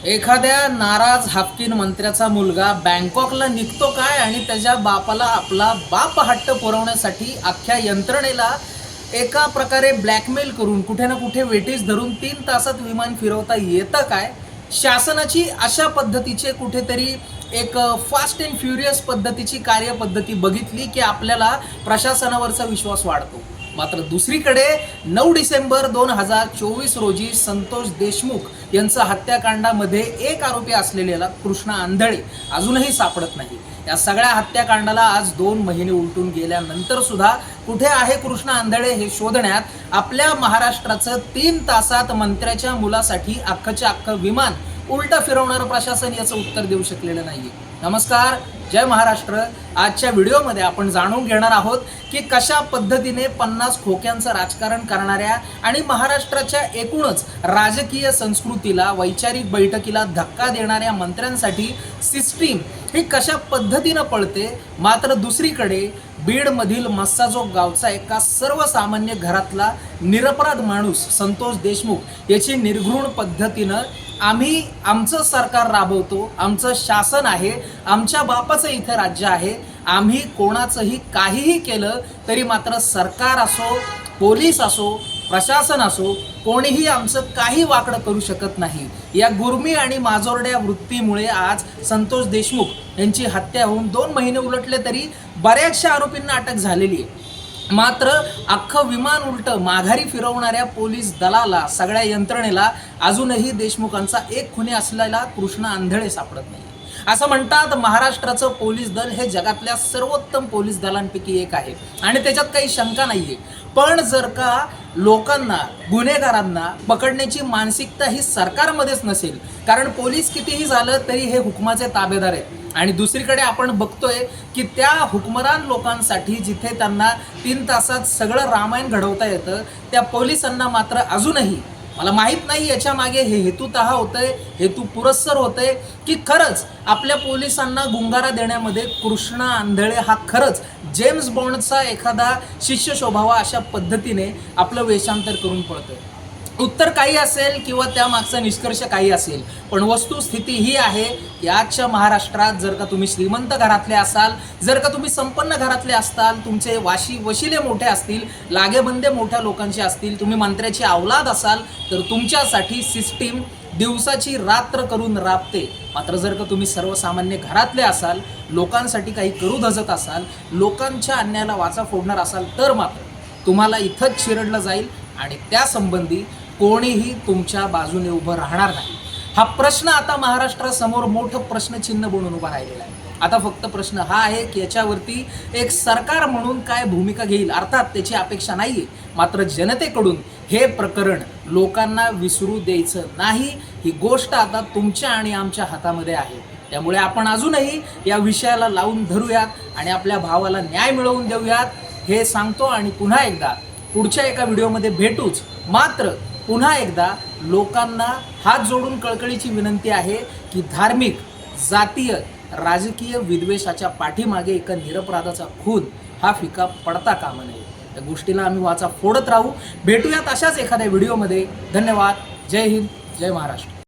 एखाद्या नाराज हाफकिन मंत्र्याचा मुलगा बँकॉकला निघतो काय आणि त्याच्या बापाला आपला बाप हट्ट पुरवण्यासाठी अख्ख्या यंत्रणेला एका प्रकारे ब्लॅकमेल करून कुठे ना कुठे वेटीस धरून 3 तासात विमान फिरवता येतं काय? शासनाची अशा पद्धतीचे कुठेतरी एक फास्ट अँड फ्युरियस पद्धतीची कार्यपद्धती बघितली की आपल्याला प्रशासनावरचा विश्वास वाढतो. मात्र दुसरीकडे 9 डिसेंबर 2024 रोजी संतोष देशमुख यांचा हत्याकांडामध्ये एक आरोपी असलेला कृष्णा आंधळे अजूनही सापडत नाही. या सगळ्या हत्याकांडाला आज 2 महिने उलटून गेल्यानंतर सुद्धा कुठे आहे कृष्णा आंधळे हे शोधण्यात आपल्या महाराष्ट्राचं 3 तासात मंत्र्याच्या मुलासाठी अख्खच्या अख्खं विमान उलटं फिरवणारं प्रशासन याचं उत्तर देऊ शकलेलं नाहीये. नमस्कार, जय महाराष्ट्र. आजच्या व्हिडिओमध्ये आपण जाणून घेणार आहोत की कशा पद्धतीने 50 खोक्यांचं राजकारण करणाऱ्या आणि महाराष्ट्राच्या एकूणच राजकीय संस्कृतीला वैचारिक बैठकीला धक्का देणाऱ्या मंत्र्यांसाठी सिस्टीम ही कशा पद्धतीनं पळते. मात्र दुसरीकडे बीडमधील मस्साजोग गावचा एका सर्वसामान्य घरातला निरपराध माणूस संतोष देशमुख याची निर्घृण पद्धतीनं आम्ही आमचं सरकार राबवतो, आमचं शासन आहे, आमच्या बापाचं इथे राज्य आहे, आम्ही कोणाचंही काहीही केलं तरी मात्र सरकार असो, पोलीस असो, प्रशासन असो, कोणीही आमचं काही वाकडं करू शकत नाही. या गुरमी आणि माजोरड्या वृत्तीमुळे आज संतोष देशमुख यांची हत्या होऊन 2 महिने उलटले तरी बऱ्याचशा आरोपींना अटक झालेली आहे. मात्र अख्खं विमान उलटं माघारी फिरवणाऱ्या पोलीस दलाला, सगळ्या यंत्रणेला अजूनही देशमुखांचा एक खुनी असलेला कृष्णा आंधळे सापडत नाही. असं म्हणतात महाराष्ट्राचं पोलीस दल हे जगातल्या सर्वोत्तम पोलीस दलांपैकी एक आहे आणि त्याच्यात काही शंका नाहीये. पण जर का लोकांना, गुन्हेगारांना पकडण्याची मानसिकता ही सरकारमध्येच नसेल, कारण पोलीस कितीही झालं तरी हे हुकमाचे ताबेदार आहेत आणि दुसरीकडे आपण बघतोय की त्या हुकमरान लोकांसाठी जिथे त्यांना 3 तासात सगळं रामायण घडवता येतं, त्या पोलिसांना मात्र अजूनही मला माहीत नाही याच्या मागे हे हेतुतः होतंय, हेतू पुरस्सर होतंय की खरंच आपल्या पोलिसांना गुंगारा देण्यामध्ये कृष्णा आंधळे हा खरंच जेम्स बॉन्डचा एखादा शिष्य शोभावा अशा पद्धतीने आपलं वेषांतर करून पळतोय. उत्तर काही असेल किंवा त्यामागचा निष्कर्ष काही असेल, पण वस्तुस्थिती ही आहे की आजच्या महाराष्ट्रात जर का तुम्ही श्रीमंत घरातले असाल, जर का तुम्ही संपन्न घरातले असताल, तुमचे वशिले मोठे असतील, लागेबंदे मोठ्या लोकांचे असतील, तुम्ही मंत्र्याची औलाद असाल, तर तुमच्यासाठी सिस्टीम दिवसाची रात्र करून राबते. मात्र जर का तुम्ही सर्वसामान्य घरातले असाल, लोकांसाठी काही करू धजत असाल, लोकांच्या अन्यायाला वाचा फोडणार असाल, तर मात्र तुम्हाला इथंच चिरडलं जाईल आणि त्यासंबंधी कोणीही तुमच्या बाजूने उभं राहणार नाही. हा प्रश्न आता महाराष्ट्रासमोर मोठं प्रश्नचिन्ह बनून उभा राहिलेला आहे. आता फक्त प्रश्न हा आहे की याच्यावरती एक सरकार म्हणून काय भूमिका घेईल. अर्थात त्याची अपेक्षा नाहीये, मात्र जनतेकडून हे प्रकरण लोकांना विसरू द्यायचं नाही. ही गोष्ट आता तुमच्या आणि आमच्या हातामध्ये आहे. त्यामुळे आपण अजूनही या विषयाला लावून धरूयात आणि आपल्या भावाला न्याय मिळवून देऊयात हे सांगतो. आणि पुन्हा एकदा पुढच्या एका व्हिडिओमध्ये भेटूच. मात्र पुन्हा एकदा लोकांना हात जोडून कळकळीची विनंती आहे की धार्मिक, जातीय, राजकीय विद्वेषाच्या पाठीमागे एका निरपराधाचा खून हा फिका पडता कामा नये. त्या गोष्टीला आम्ही वाचा फोडत राहू. भेटूयात अशाच एखाद्या व्हिडिओमध्ये. धन्यवाद. जय हिंद, जय महाराष्ट्र.